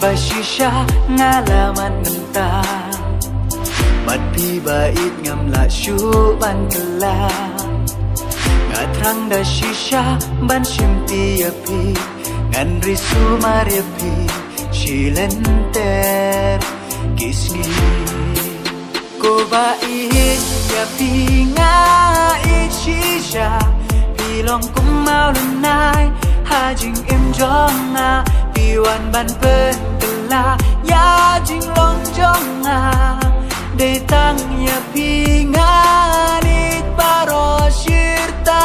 ba shisha nga laman ng ta Matpi bait ngam la shu ban kala Nga trang da shisha ban shimpi api Ngan risu mariapi shilenter kisni Ko bait yapi nga it shisha Pilong kumau lunai Hajing im jong nga Piwan ban pen kala Ya jing long jong nga Để tăng ya pi nga Nít baro shirta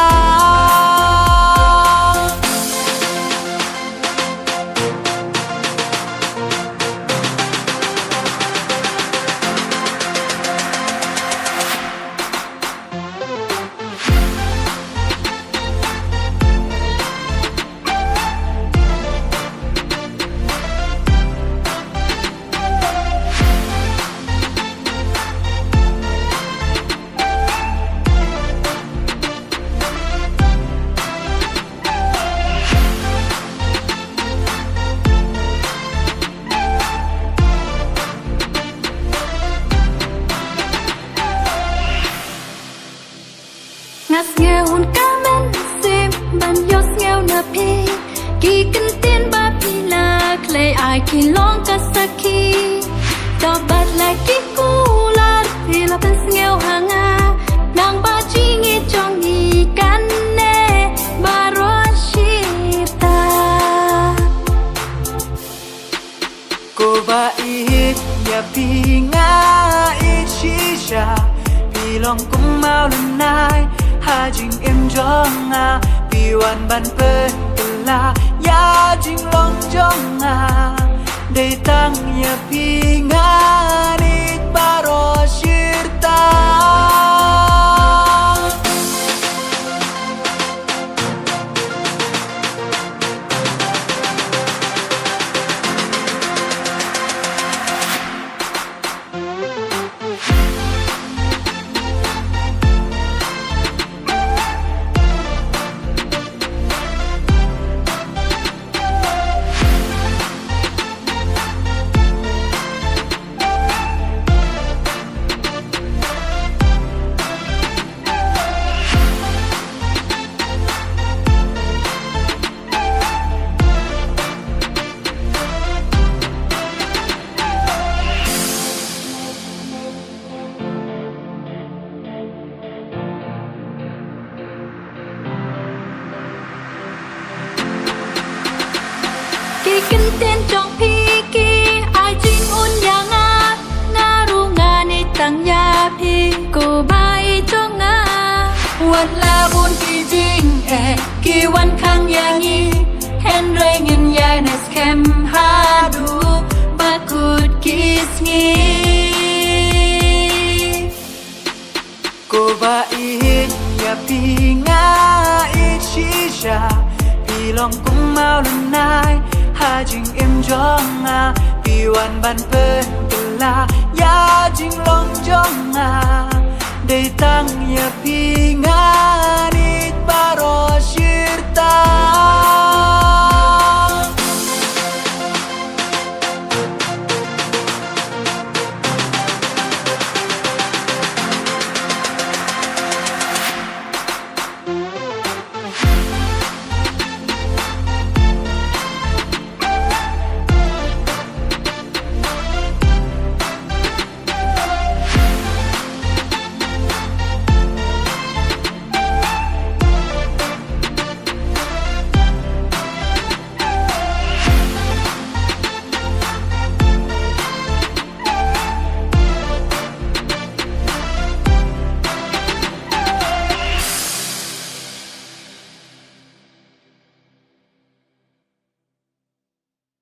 Ngas nghèo hôn cá men sim ban yos nghèo na pi ki kan tin ba pi la clay ai ki long ka saki to bat la ki kula pi la ban nghèo hanga nang ba chi ngi chong ni kan ne baro shita Ko bait ya pi nga it shisha Pilong kumau lunai Hajing im jong nga Piwan ban pen kala Ya jing long jong nga Để tăng ya pi nga Nít baro shirta ki kan tin chong pi ki ai jing un ya nga nga ru nga ni tang ya pi ko bai chong nga Wat la bun ki jing ki wan khang ya ngi hen re ngin ya nes kem ha du ba kut kis ngi Ko bait ya pi nga it shisha Pilong kumau lunai Hajing im jong nga Piwan ban pen kala Ya jing long jong nga Để tăng ya pi nga